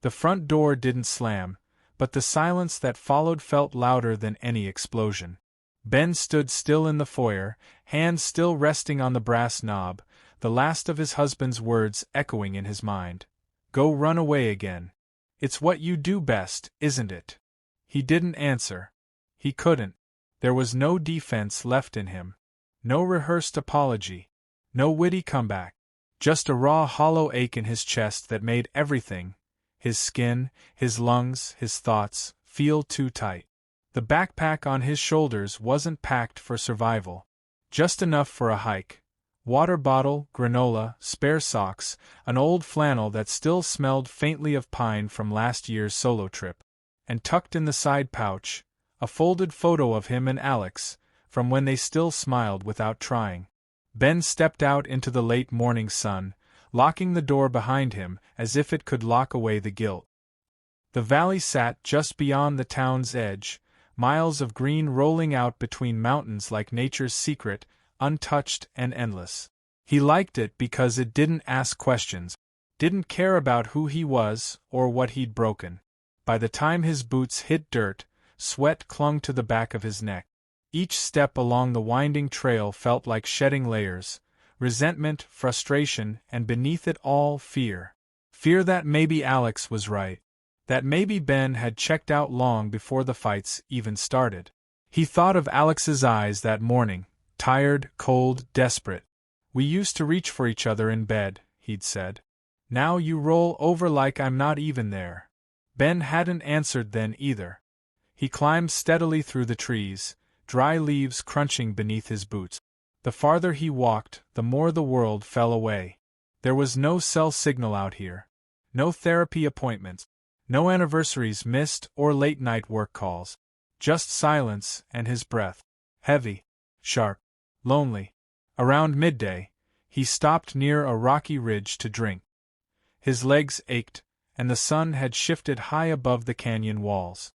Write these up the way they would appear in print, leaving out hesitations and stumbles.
The front door didn't slam, but the silence that followed felt louder than any explosion. Ben stood still in the foyer, hands still resting on the brass knob, the last of his husband's words echoing in his mind. Go run away again. It's what you do best, isn't it? He didn't answer. He couldn't. There was no defense left in him. No rehearsed apology. No witty comeback. Just a raw hollow ache in his chest that made everything, his skin, his lungs, his thoughts, feel too tight. The backpack on his shoulders wasn't packed for survival. Just enough for a hike. Water bottle, granola, spare socks, an old flannel that still smelled faintly of pine from last year's solo trip. And tucked in the side pouch, a folded photo of him and Alex, from when they still smiled without trying. Ben stepped out into the late morning sun, locking the door behind him as if it could lock away the guilt. The valley sat just beyond the town's edge, miles of green rolling out between mountains like nature's secret, untouched and endless. He liked it because it didn't ask questions, didn't care about who he was or what he'd broken. By the time his boots hit dirt, sweat clung to the back of his neck. Each step along the winding trail felt like shedding layers, resentment, frustration, and beneath it all, fear. Fear that maybe Alex was right. That maybe Ben had checked out long before the fights even started. He thought of Alex's eyes that morning, tired, cold, desperate. We used to reach for each other in bed, he'd said. Now you roll over like I'm not even there. Ben hadn't answered then either. He climbed steadily through the trees, dry leaves crunching beneath his boots. The farther he walked, the more the world fell away. There was no cell signal out here. No therapy appointments. No anniversaries missed or late-night work calls. Just silence and his breath. Heavy, sharp, lonely. Around midday, he stopped near a rocky ridge to drink. His legs ached, and the sun had shifted high above the canyon walls.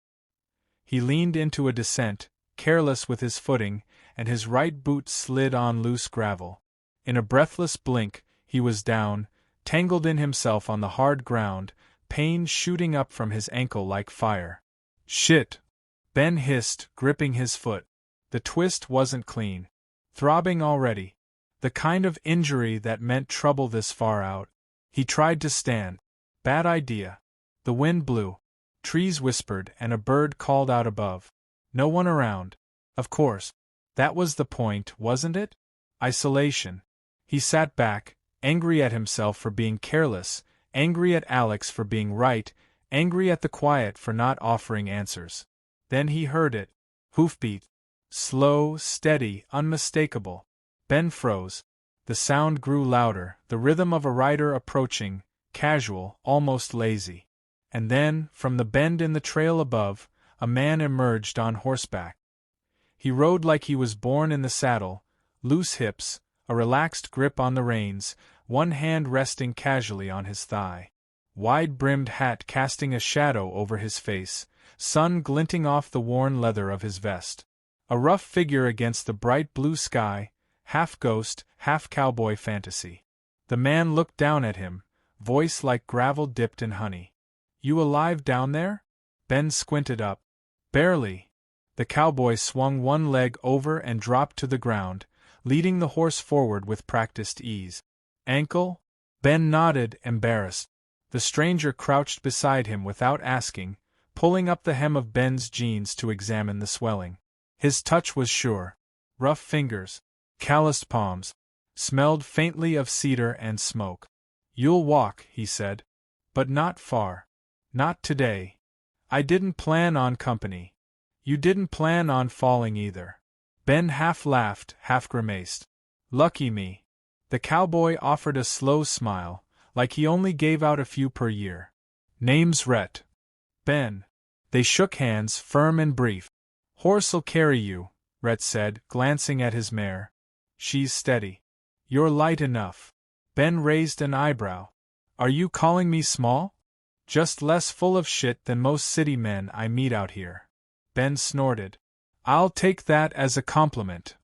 He leaned into a descent, careless with his footing, and his right boot slid on loose gravel. In a breathless blink, he was down, tangled in himself on the hard ground, pain shooting up from his ankle like fire. Shit! Ben hissed, gripping his foot. The twist wasn't clean. Throbbing already. The kind of injury that meant trouble this far out. He tried to stand. Bad idea. The wind blew. Trees whispered and a bird called out above. No one around. Of course. That was the point, wasn't it? Isolation. He sat back, angry at himself for being careless, angry at Alex for being right, angry at the quiet for not offering answers. Then he heard it. Hoofbeat. Slow, steady, unmistakable. Ben froze. The sound grew louder, the rhythm of a rider approaching, casual, almost lazy. And then, from the bend in the trail above, a man emerged on horseback. He rode like he was born in the saddle, loose hips, a relaxed grip on the reins, one hand resting casually on his thigh. Wide-brimmed hat casting a shadow over his face, sun glinting off the worn leather of his vest. A rough figure against the bright blue sky, half ghost, half cowboy fantasy. The man looked down at him, voice like gravel dipped in honey. You alive down there? Ben squinted up. Barely. The cowboy swung one leg over and dropped to the ground, leading the horse forward with practiced ease. Ankle? Ben nodded, embarrassed. The stranger crouched beside him without asking, pulling up the hem of Ben's jeans to examine the swelling. His touch was sure. Rough fingers. Calloused palms. Smelled faintly of cedar and smoke. You'll walk, he said. But not far. Not today. I didn't plan on company. You didn't plan on falling either. Ben half laughed, half grimaced. Lucky me. The cowboy offered a slow smile, like he only gave out a few per year. Name's Rhett. Ben. They shook hands, firm and brief. Horse'll carry you, Rhett said, glancing at his mare. She's steady. You're light enough. Ben raised an eyebrow. Are you calling me small? Just less full of shit than most city men I meet out here. Ben snorted. I'll take that as a compliment.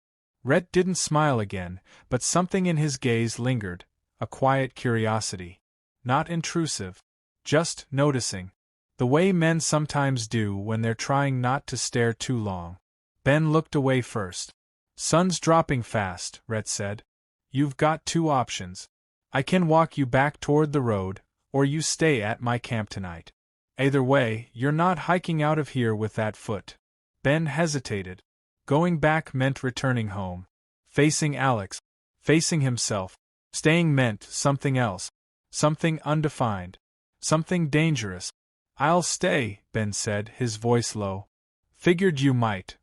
Rhett didn't smile again, but something in his gaze lingered, a quiet curiosity. Not intrusive. Just noticing. The way men sometimes do when they're trying not to stare too long. Ben looked away first. Sun's dropping fast, Rhett said. You've got two options. I can walk you back toward the road, or you stay at my camp tonight. Either way, you're not hiking out of here with that foot. Ben hesitated. Going back meant returning home. Facing Alex. Facing himself. Staying meant something else. Something undefined. Something dangerous. I'll stay, Ben said, his voice low. Figured you might.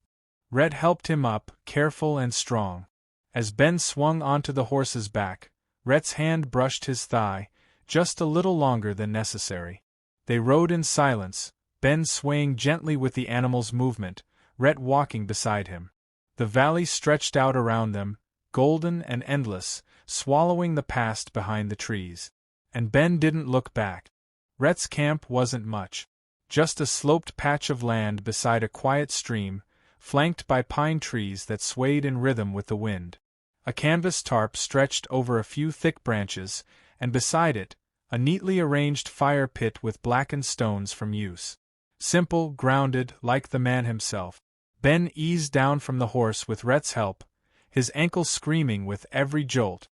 Rhett helped him up, careful and strong. As Ben swung onto the horse's back, Rhett's hand brushed his thigh, just a little longer than necessary. They rode in silence, Ben swaying gently with the animal's movement, Rhett walking beside him. The valley stretched out around them, golden and endless, swallowing the past behind the trees. And Ben didn't look back. Rhett's camp wasn't much. Just a sloped patch of land beside a quiet stream, flanked by pine trees that swayed in rhythm with the wind. A canvas tarp stretched over a few thick branches, and beside it, a neatly arranged fire pit with blackened stones from use. Simple, grounded, like the man himself. Ben eased down from the horse with Rhett's help, his ankles screaming with every jolt.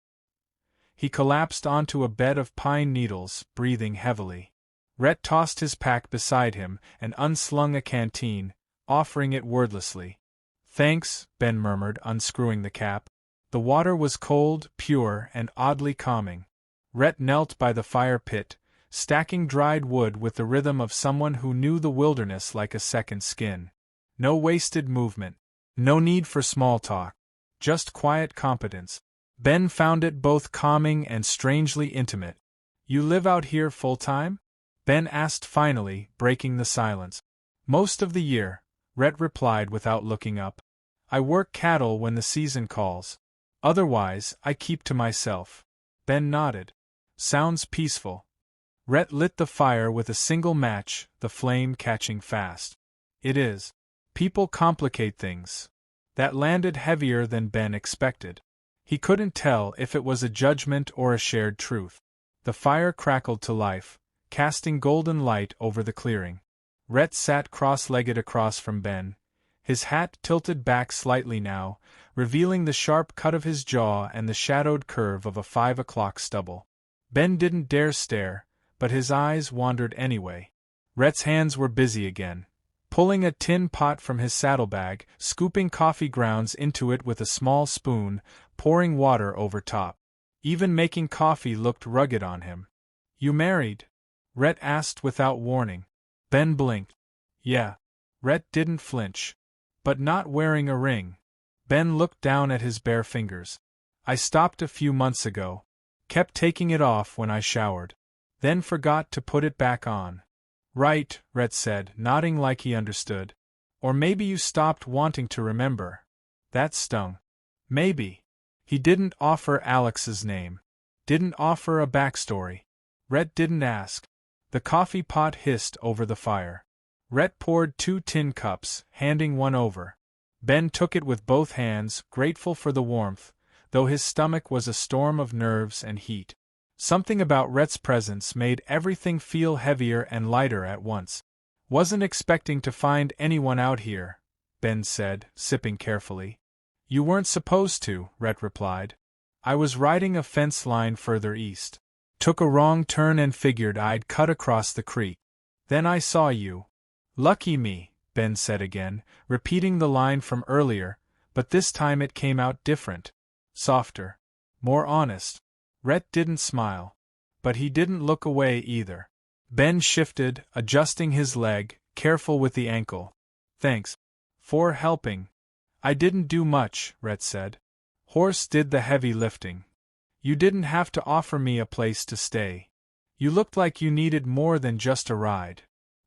He collapsed onto a bed of pine needles, breathing heavily. Rhett tossed his pack beside him and unslung a canteen, offering it wordlessly. Thanks, Ben murmured, unscrewing the cap. The water was cold, pure, and oddly calming. Rhett knelt by the fire pit, stacking dried wood with the rhythm of someone who knew the wilderness like a second skin. No wasted movement. No need for small talk. Just quiet competence. Ben found it both calming and strangely intimate. You live out here full-time? Ben asked finally, breaking the silence. Most of the year, Rhett replied without looking up. I work cattle when the season calls. Otherwise, I keep to myself. Ben nodded. Sounds peaceful. Rhett lit the fire with a single match, the flame catching fast. It is. People complicate things. That landed heavier than Ben expected. He couldn't tell if it was a judgment or a shared truth. The fire crackled to life, casting golden light over the clearing. Rhett sat cross-legged across from Ben, his hat tilted back slightly now, revealing the sharp cut of his jaw and the shadowed curve of a 5 o'clock stubble. Ben didn't dare stare, but his eyes wandered anyway. Rhett's hands were busy again, pulling a tin pot from his saddlebag, scooping coffee grounds into it with a small spoon, pouring water over top. Even making coffee looked rugged on him. You married? Rhett asked without warning. Ben blinked. Yeah. Rhett didn't flinch. But not wearing a ring. Ben looked down at his bare fingers. I stopped a few months ago. Kept taking it off when I showered. Then forgot to put it back on. Right, Rhett said, nodding like he understood. Or maybe you stopped wanting to remember. That stung. Maybe. He didn't offer Alex's name. Didn't offer a backstory. Rhett didn't ask. The coffee pot hissed over the fire. Rhett poured 2 tin cups, handing one over. Ben took it with both hands, grateful for the warmth, though his stomach was a storm of nerves and heat. Something about Rhett's presence made everything feel heavier and lighter at once. Wasn't expecting to find anyone out here, Ben said, sipping carefully. You weren't supposed to, Rhett replied. I was riding a fence line further east. Took a wrong turn and figured I'd cut across the creek. Then I saw you. Lucky me, Ben said again, repeating the line from earlier, but this time it came out different. Softer. More honest. Rhett didn't smile. But he didn't look away either. Ben shifted, adjusting his leg, careful with the ankle. Thanks. For helping. I didn't do much, Rhett said. Horse did the heavy lifting. You didn't have to offer me a place to stay. You looked like you needed more than just a ride.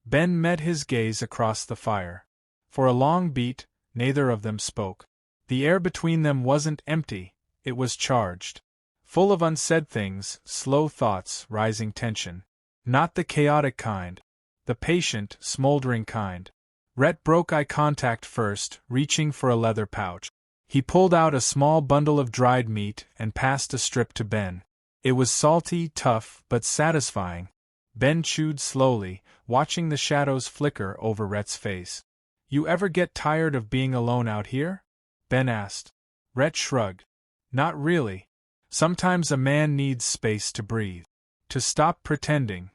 Ben met his gaze across the fire. For a long beat, neither of them spoke. The air between them wasn't empty, it was charged. Full of unsaid things, slow thoughts, rising tension. Not the chaotic kind. The patient, smoldering kind. Rhett broke eye contact first, reaching for a leather pouch. He pulled out a small bundle of dried meat and passed a strip to Ben. It was salty, tough, but satisfying. Ben chewed slowly, watching the shadows flicker over Rhett's face. You ever get tired of being alone out here? Ben asked. Rhett shrugged. Not really. Sometimes a man needs space to breathe. To stop pretending.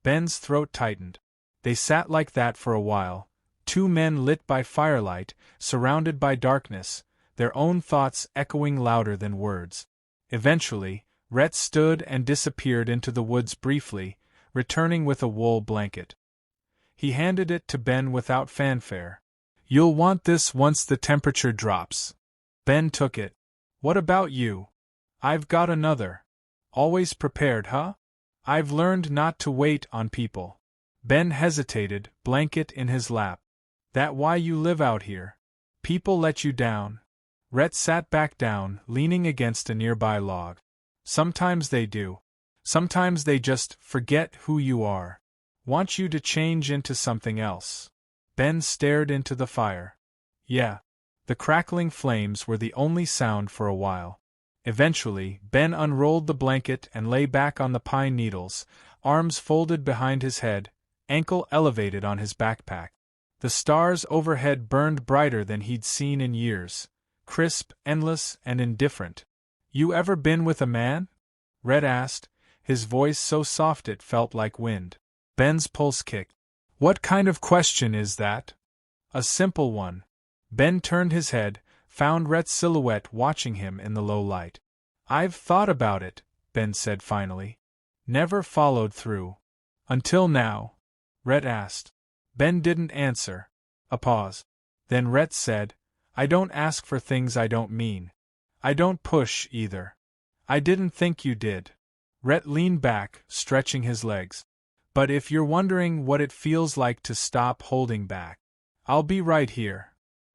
Ben's throat tightened. They sat like that for a while, two men lit by firelight, surrounded by darkness, their own thoughts echoing louder than words. Eventually, Rhett stood and disappeared into the woods briefly, returning with a wool blanket. He handed it to Ben without fanfare. You'll want this once the temperature drops. Ben took it. What about you? I've got another. Always prepared, huh? I've learned not to wait on people. Ben hesitated, blanket in his lap. That why you live out here? People let you down? Rhett sat back down, leaning against a nearby log. Sometimes they do. Sometimes they just forget who you are. Want you to change into something else. Ben stared into the fire. Yeah. The crackling flames were the only sound for a while. Eventually, Ben unrolled the blanket and lay back on the pine needles, arms folded behind his head, ankle elevated on his backpack. The stars overhead burned brighter than he'd seen in years, crisp, endless, and indifferent. You ever been with a man? Rhett asked, his voice so soft it felt like wind. Ben's pulse kicked. What kind of question is that? A simple one. Ben turned his head, found Rhett's silhouette watching him in the low light. I've thought about it, Ben said finally. Never followed through. Until now. Rhett asked. Ben didn't answer. A pause. Then Rhett said, I don't ask for things I don't mean. I don't push, either. I didn't think you did. Rhett leaned back, stretching his legs. But if you're wondering what it feels like to stop holding back, I'll be right here.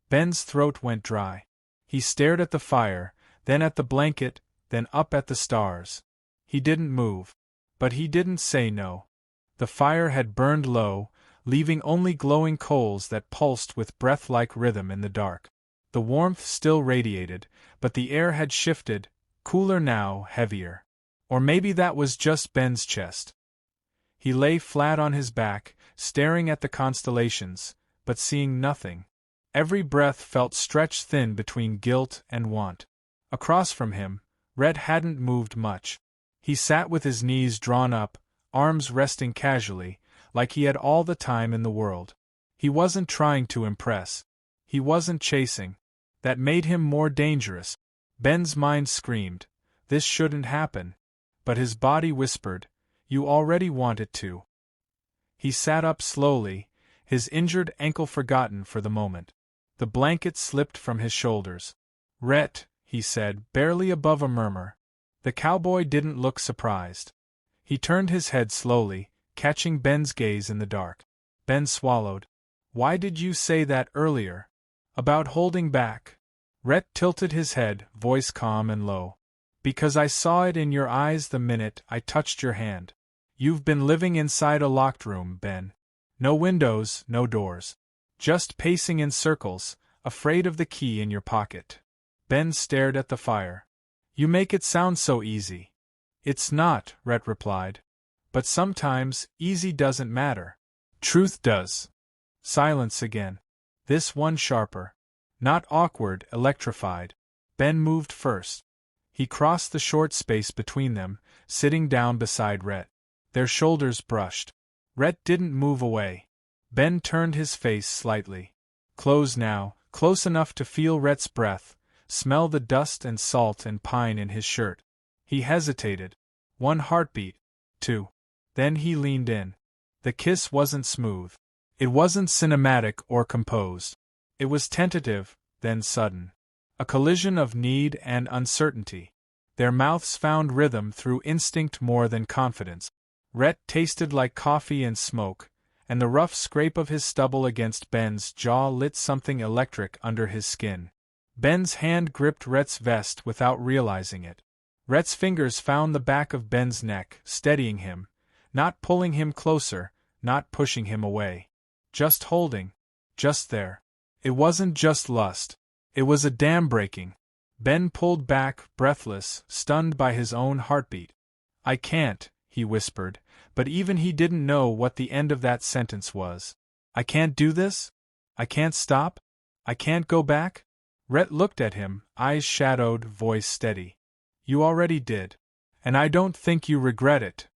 Ben's throat went dry. He stared at the fire, then at the blanket, then up at the stars. He didn't move. But he didn't say no. The fire had burned low, leaving only glowing coals that pulsed with breath-like rhythm in the dark. The warmth still radiated, but the air had shifted, cooler now, heavier. Or maybe that was just Ben's chest. He lay flat on his back, staring at the constellations, but seeing nothing. Every breath felt stretched thin between guilt and want. Across from him, Rhett hadn't moved much. He sat with his knees drawn up, arms resting casually, like he had all the time in the world. He wasn't trying to impress. He wasn't chasing. That made him more dangerous. Ben's mind screamed, this shouldn't happen. But his body whispered, you already want it to. He sat up slowly, his injured ankle forgotten for the moment. The blanket slipped from his shoulders. Rhett, he said, barely above a murmur. The cowboy didn't look surprised. He turned his head slowly, catching Ben's gaze in the dark. Ben swallowed. Why did you say that earlier? About holding back? Rhett tilted his head, voice calm and low. Because I saw it in your eyes the minute I touched your hand. You've been living inside a locked room, Ben. No windows, no doors. Just pacing in circles, afraid of the key in your pocket. Ben stared at the fire. You make it sound so easy. It's not, Rhett replied. But sometimes, easy doesn't matter. Truth does. Silence again. This one sharper. Not awkward, electrified. Ben moved first. He crossed the short space between them, sitting down beside Rhett. Their shoulders brushed. Rhett didn't move away. Ben turned his face slightly. Close now, close enough to feel Rhett's breath, smell the dust and salt and pine in his shirt. He hesitated. One heartbeat. Two. Then he leaned in. The kiss wasn't smooth. It wasn't cinematic or composed. It was tentative, then sudden. A collision of need and uncertainty. Their mouths found rhythm through instinct more than confidence. Rhett tasted like coffee and smoke, and the rough scrape of his stubble against Ben's jaw lit something electric under his skin. Ben's hand gripped Rhett's vest without realizing it. Rhett's fingers found the back of Ben's neck, steadying him, not pulling him closer, not pushing him away. Just holding. Just there. It wasn't just lust. It was a dam breaking. Ben pulled back, breathless, stunned by his own heartbeat. I can't, he whispered, But even he didn't know what the end of that sentence was. I can't do this? I can't stop? I can't go back? Rhett looked at him, eyes shadowed, voice steady. You already did. And I don't think you regret it.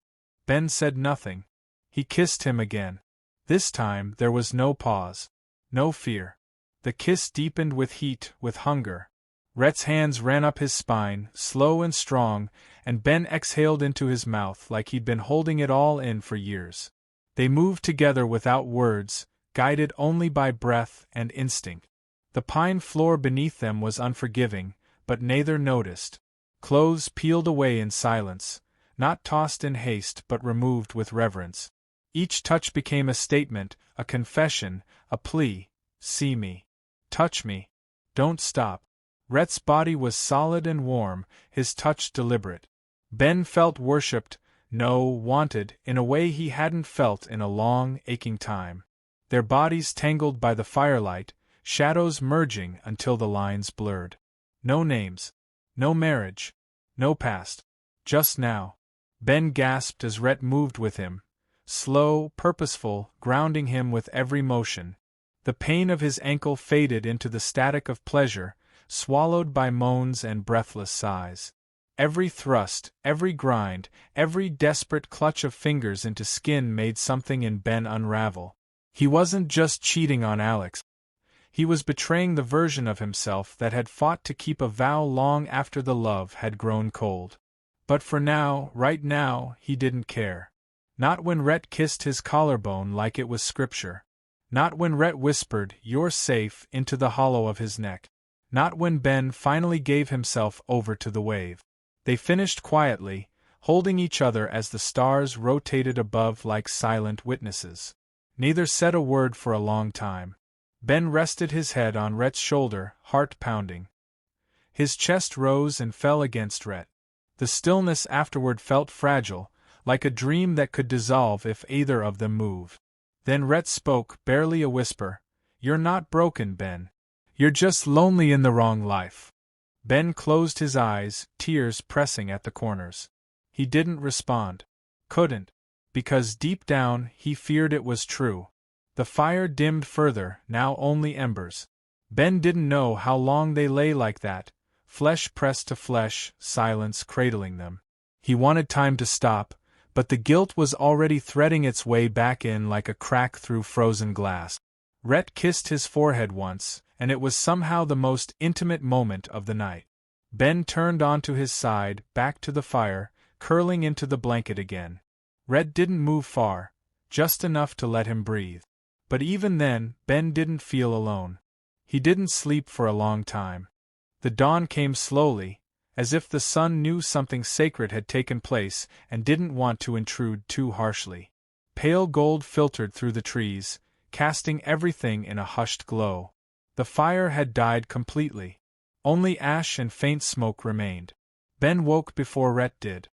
Ben said nothing. He kissed him again. This time there was no pause. No fear. The kiss deepened with heat, with hunger. Rhett's hands ran up his spine, slow and strong, and Ben exhaled into his mouth like he'd been holding it all in for years. They moved together without words, guided only by breath and instinct. The pine floor beneath them was unforgiving, but neither noticed. Clothes peeled away in silence, not tossed in haste but removed with reverence. Each touch became a statement, a confession, a plea. See me. Touch me. Don't stop. Rhett's body was solid and warm, his touch deliberate. Ben felt worshipped, no, wanted, in a way he hadn't felt in a long, aching time. Their bodies tangled by the firelight, shadows merging until the lines blurred. No names. No marriage. No past. Just now. Ben gasped as Rhett moved with him. Slow, purposeful, grounding him with every motion. The pain of his ankle faded into the static of pleasure, swallowed by moans and breathless sighs. Every thrust, every grind, every desperate clutch of fingers into skin made something in Ben unravel. He wasn't just cheating on Alex. He was betraying the version of himself that had fought to keep a vow long after the love had grown cold. But for now, right now, he didn't care. Not when Rhett kissed his collarbone like it was scripture. Not when Rhett whispered, "You're safe," into the hollow of his neck. Not when Ben finally gave himself over to the wave. They finished quietly, holding each other as the stars rotated above like silent witnesses. Neither said a word for a long time. Ben rested his head on Rhett's shoulder, heart pounding. His chest rose and fell against Rhett. The stillness afterward felt fragile, like a dream that could dissolve if either of them moved. Then Rhett spoke, barely a whisper. "You're not broken, Ben. You're just lonely in the wrong life." Ben closed his eyes, tears pressing at the corners. He didn't respond. Couldn't. Because deep down, he feared it was true. The fire dimmed further, now only embers. Ben didn't know how long they lay like that, flesh pressed to flesh, silence cradling them. He wanted time to stop, but the guilt was already threading its way back in like a crack through frozen glass. Rhett kissed his forehead once, and it was somehow the most intimate moment of the night. Ben turned onto his side, back to the fire, curling into the blanket again. Rhett didn't move far, just enough to let him breathe. But even then, Ben didn't feel alone. He didn't sleep for a long time. The dawn came slowly, as if the sun knew something sacred had taken place and didn't want to intrude too harshly. Pale gold filtered through the trees, casting everything in a hushed glow. The fire had died completely. Only ash and faint smoke remained. Ben woke before Rhett did.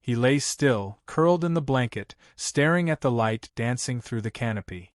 He lay still, curled in the blanket, staring at the light dancing through the canopy.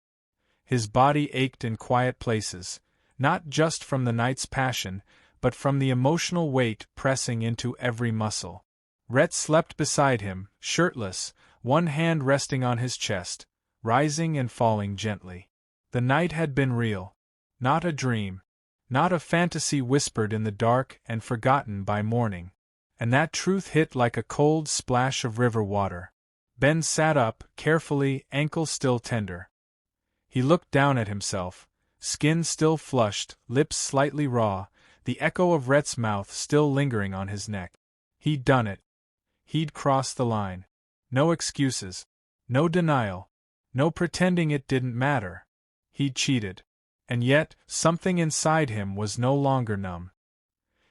His body ached in quiet places, not just from the night's passion, but from the emotional weight pressing into every muscle. Rhett slept beside him, shirtless, one hand resting on his chest, rising and falling gently. The night had been real. Not a dream. Not a fantasy whispered in the dark and forgotten by morning. And that truth hit like a cold splash of river water. Ben sat up, carefully, ankle still tender. He looked down at himself, skin still flushed, lips slightly raw, the echo of Rhett's mouth still lingering on his neck. He'd done it. He'd crossed the line. No excuses. No denial. No pretending it didn't matter. He'd cheated. And yet, something inside him was no longer numb.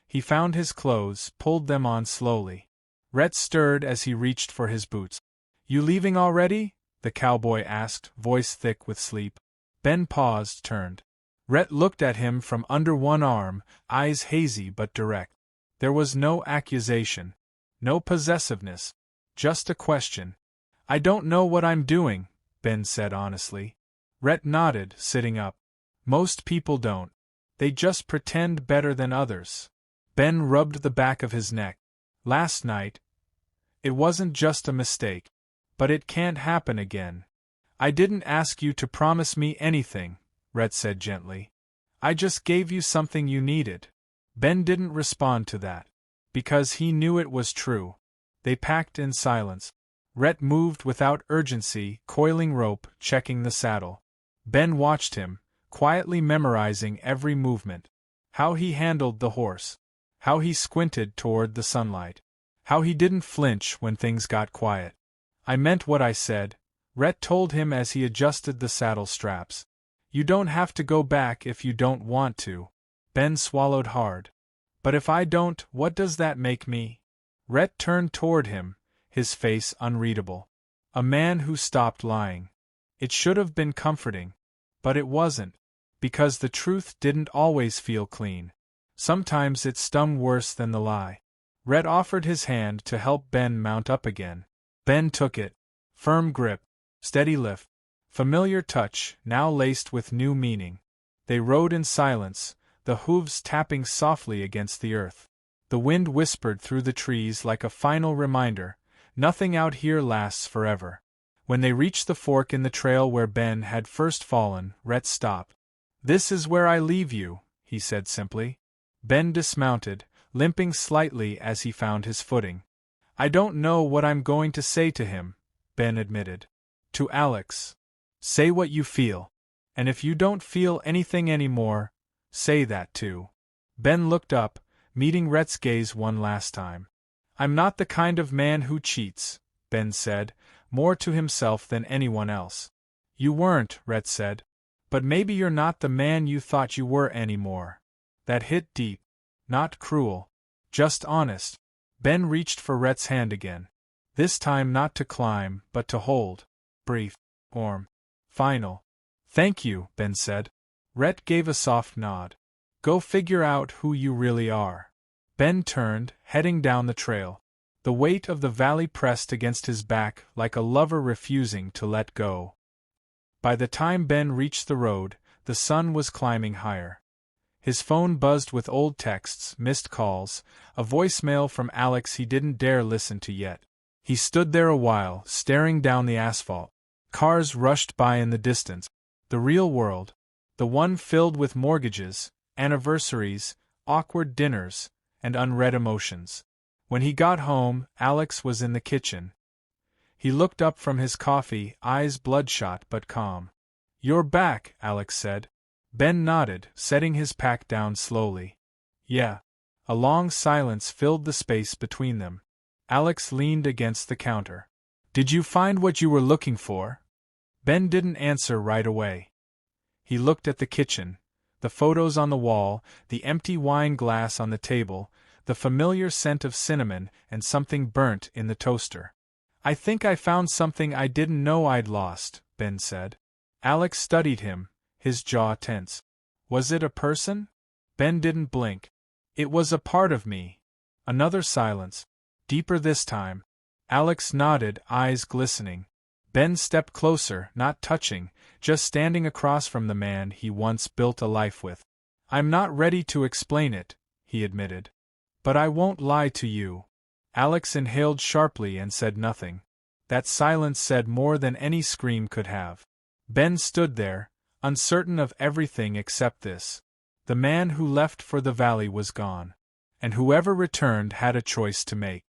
He found his clothes, pulled them on slowly. Rhett stirred as he reached for his boots. "You leaving already?" the cowboy asked, voice thick with sleep. Ben paused, turned. Rhett looked at him from under one arm, eyes hazy but direct. There was no accusation. No possessiveness. Just a question. "I don't know what I'm doing," Ben said honestly. Rhett nodded, sitting up. "Most people don't. They just pretend better than others." Ben rubbed the back of his neck. "Last night, it wasn't just a mistake. But it can't happen again. I didn't ask you to promise me anything, Rhett said gently. I just gave you something you needed. Ben didn't respond to that. Because he knew it was true. They packed in silence. Rhett moved without urgency, coiling rope, checking the saddle. Ben watched him, quietly memorizing every movement. How he handled the horse. How he squinted toward the sunlight. How he didn't flinch when things got quiet. I meant what I said, Rhett told him as he adjusted the saddle straps. You don't have to go back if you don't want to. Ben swallowed hard. But if I don't, what does that make me? Rhett turned toward him, his face unreadable. A man who stopped lying. It should have been comforting. But it wasn't. Because the truth didn't always feel clean. Sometimes it stung worse than the lie. Rhett offered his hand to help Ben mount up again. Ben took it. Firm grip. Steady lift. Familiar touch, now laced with new meaning. They rode in silence, the hooves tapping softly against the earth. The wind whispered through the trees like a final reminder, nothing out here lasts forever. When they reached the fork in the trail where Ben had first fallen, Rhett stopped. This is where I leave you, he said simply. Ben dismounted, limping slightly as he found his footing. I don't know what I'm going to say to him, Ben admitted. To Alex. Say what you feel. And if you don't feel anything anymore, say that too. Ben looked up, meeting Rhett's gaze one last time. I'm not the kind of man who cheats, Ben said, more to himself than anyone else. You weren't, Rhett said. But maybe you're not the man you thought you were anymore. That hit deep. Not cruel. Just honest. Ben reached for Rhett's hand again. This time not to climb, but to hold. Brief. Warm. Final. Thank you, Ben said. Rhett gave a soft nod. Go figure out who you really are. Ben turned, heading down the trail. The weight of the valley pressed against his back like a lover refusing to let go. By the time Ben reached the road, the sun was climbing higher. His phone buzzed with old texts, missed calls, a voicemail from Alex he didn't dare listen to yet. He stood there a while, staring down the asphalt. Cars rushed by in the distance. The real world. The one filled with mortgages, anniversaries, awkward dinners, and unread emotions. When he got home, Alex was in the kitchen. He looked up from his coffee, eyes bloodshot but calm. You're back, Alex said. Ben nodded, setting his pack down slowly. Yeah. A long silence filled the space between them. Alex leaned against the counter. Did you find what you were looking for? Ben didn't answer right away. He looked at the kitchen, the photos on the wall, the empty wine glass on the table, the familiar scent of cinnamon and something burnt in the toaster. I think I found something I didn't know I'd lost, Ben said. Alex studied him, his jaw tense. Was it a person? Ben didn't blink. It was a part of me. Another silence. Deeper this time. Alex nodded, eyes glistening. Ben stepped closer, not touching, just standing across from the man he once built a life with. I'm not ready to explain it, he admitted. But I won't lie to you. Alex inhaled sharply and said nothing. That silence said more than any scream could have. Ben stood there, uncertain of everything except this. The man who left for the valley was gone. And whoever returned had a choice to make.